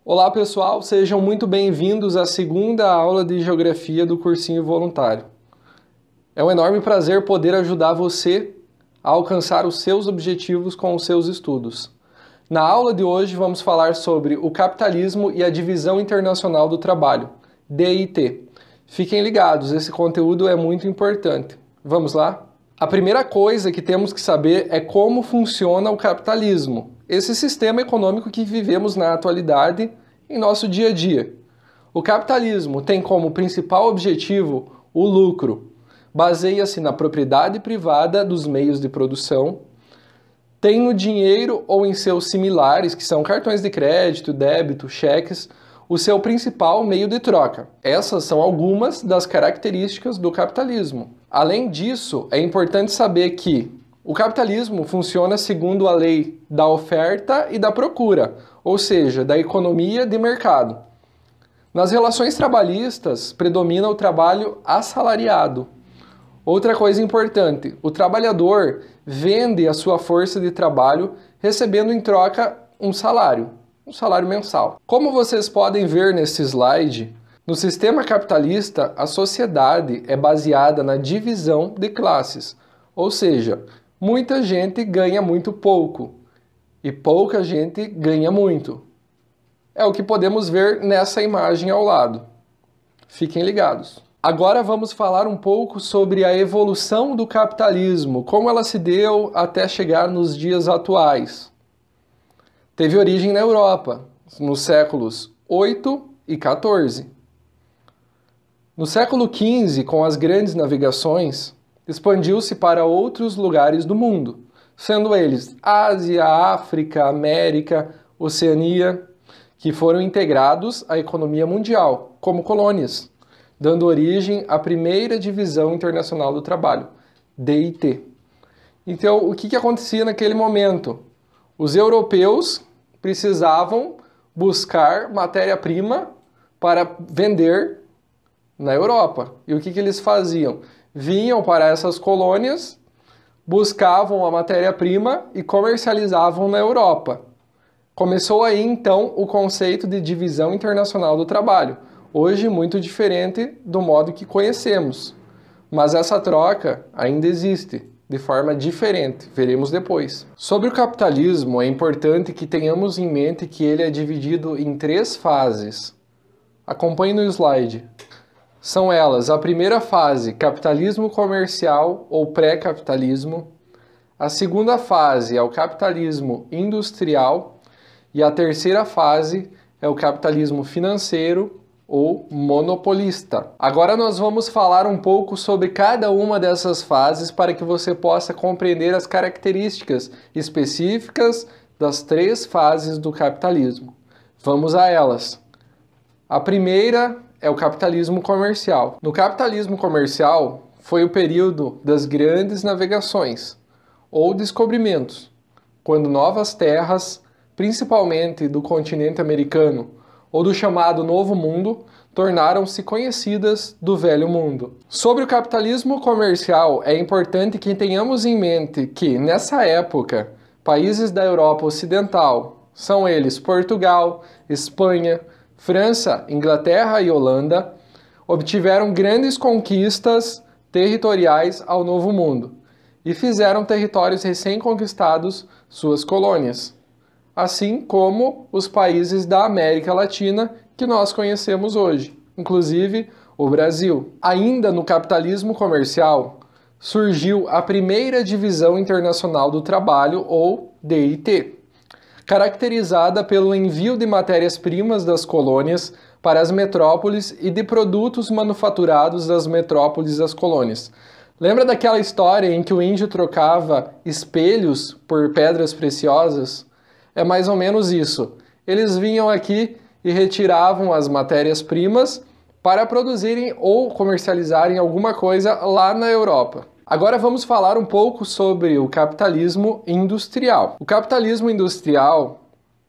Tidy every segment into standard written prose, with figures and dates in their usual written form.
Olá pessoal, sejam muito bem-vindos à segunda aula de Geografia do cursinho voluntário. É um enorme prazer poder ajudar você a alcançar os seus objetivos com os seus estudos. Na aula de hoje vamos falar sobre o capitalismo e a divisão internacional do trabalho, DIT. Fiquem ligados, esse conteúdo é muito importante. Vamos lá? A primeira coisa que temos que saber é como funciona o capitalismo, esse sistema econômico que vivemos na atualidade em nosso dia a dia. O capitalismo tem como principal objetivo o lucro. Baseia-se na propriedade privada dos meios de produção, tem no dinheiro ou em seus similares, que são cartões de crédito, débito, cheques, o seu principal meio de troca. Essas são algumas das características do capitalismo. Além disso, é importante saber que o capitalismo funciona segundo a lei da oferta e da procura, ou seja, da economia de mercado. Nas relações trabalhistas, predomina o trabalho assalariado. Outra coisa importante, o trabalhador vende a sua força de trabalho recebendo em troca um salário mensal. Como vocês podem ver nesse slide, no sistema capitalista, a sociedade é baseada na divisão de classes, ou seja, muita gente ganha muito pouco e pouca gente ganha muito. É o que podemos ver nessa imagem ao lado. Fiquem ligados. Agora vamos falar um pouco sobre a evolução do capitalismo, como ela se deu até chegar nos dias atuais. Teve origem na Europa, nos séculos 8 e 14. No século XV, com as grandes navegações, expandiu-se para outros lugares do mundo, sendo eles Ásia, África, América, Oceania, que foram integrados à economia mundial, como colônias, dando origem à primeira divisão internacional do trabalho, DIT. Então, o que acontecia naquele momento? Os europeus precisavam buscar matéria-prima para vender na Europa. E o que eles faziam? Vinham para essas colônias, buscavam a matéria-prima e comercializavam na Europa. Começou aí então o conceito de divisão internacional do trabalho, hoje muito diferente do modo que conhecemos. Mas essa troca ainda existe, de forma diferente, veremos depois. Sobre o capitalismo, é importante que tenhamos em mente que ele é dividido em 3 fases. Acompanhe no slide. São elas: a primeira fase, capitalismo comercial ou pré-capitalismo. A segunda fase é o capitalismo industrial. E a terceira fase é o capitalismo financeiro ou monopolista. Agora nós vamos falar um pouco sobre cada uma dessas fases para que você possa compreender as características específicas das 3 fases do capitalismo. Vamos a elas. A primeira é o capitalismo comercial. No capitalismo comercial foi o período das grandes navegações ou descobrimentos, quando novas terras, principalmente do continente americano ou do chamado Novo Mundo, tornaram-se conhecidas do Velho Mundo. Sobre o capitalismo comercial, é importante que tenhamos em mente que, nessa época, países da Europa Ocidental, são eles Portugal, Espanha, França, Inglaterra e Holanda, obtiveram grandes conquistas territoriais ao Novo Mundo e fizeram territórios recém-conquistados suas colônias, assim como os países da América Latina que nós conhecemos hoje, inclusive o Brasil. Ainda no capitalismo comercial, surgiu a primeira divisão internacional do trabalho, ou DIT, caracterizada pelo envio de matérias-primas das colônias para as metrópoles e de produtos manufaturados das metrópoles às colônias. Lembra daquela história em que o índio trocava espelhos por pedras preciosas? É mais ou menos isso. Eles vinham aqui e retiravam as matérias-primas para produzirem ou comercializarem alguma coisa lá na Europa. Agora vamos falar um pouco sobre o capitalismo industrial. O capitalismo industrial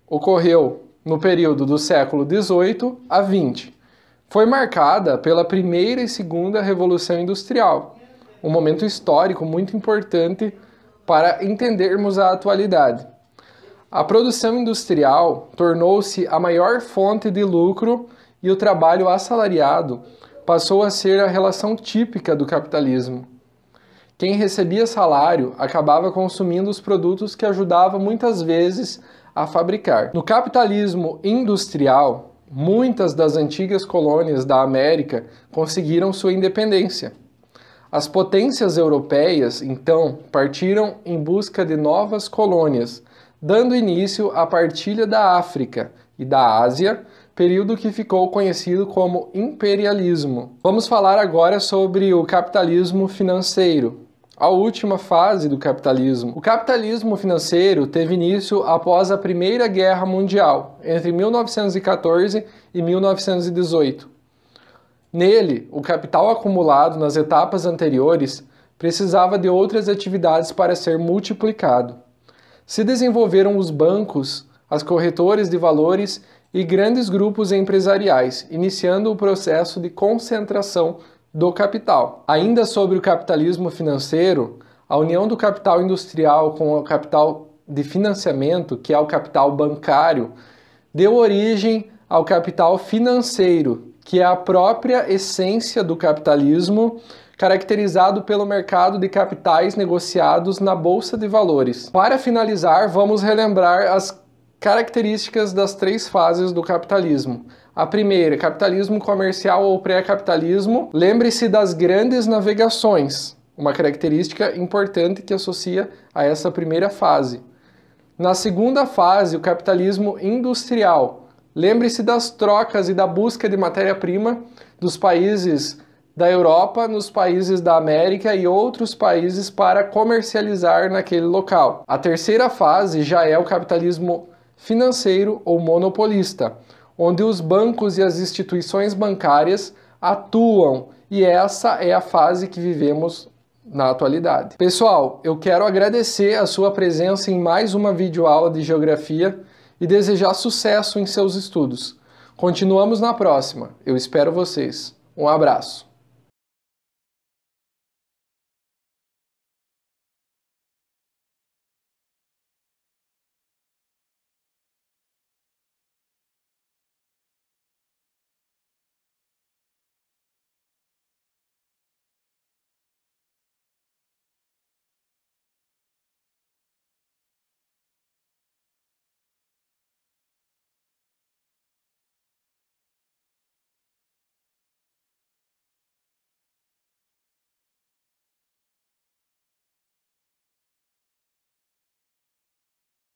ocorreu no período do século XVIII a XX. Foi marcada pela primeira e segunda Revolução Industrial, um momento histórico muito importante para entendermos a atualidade. A produção industrial tornou-se a maior fonte de lucro e o trabalho assalariado passou a ser a relação típica do capitalismo. Quem recebia salário acabava consumindo os produtos que ajudavam muitas vezes a fabricar. No capitalismo industrial, muitas das antigas colônias da América conseguiram sua independência. As potências europeias, então, partiram em busca de novas colônias, dando início à partilha da África e da Ásia, período que ficou conhecido como imperialismo. Vamos falar agora sobre o capitalismo financeiro, a última fase do capitalismo. O capitalismo financeiro teve início após a Primeira Guerra Mundial, entre 1914 e 1918. Nele, o capital acumulado nas etapas anteriores precisava de outras atividades para ser multiplicado. Se desenvolveram os bancos, as corretoras de valores e grandes grupos empresariais, iniciando o processo de concentração do capital. Ainda sobre o capitalismo financeiro, a união do capital industrial com o capital de financiamento, que é o capital bancário, deu origem ao capital financeiro, que é a própria essência do capitalismo, caracterizado pelo mercado de capitais negociados na Bolsa de Valores. Para finalizar, vamos relembrar as características das 3 fases do capitalismo. A primeira, capitalismo comercial ou pré-capitalismo. Lembre-se das grandes navegações, uma característica importante que associa a essa primeira fase. Na segunda fase, o capitalismo industrial. Lembre-se das trocas e da busca de matéria-prima dos países da Europa, nos países da América e outros países para comercializar naquele local. A terceira fase já é o capitalismo financeiro ou monopolista, onde os bancos e as instituições bancárias atuam, e essa é a fase que vivemos na atualidade. Pessoal, eu quero agradecer a sua presença em mais uma videoaula de geografia e desejar sucesso em seus estudos. Continuamos na próxima. Eu espero vocês. Um abraço.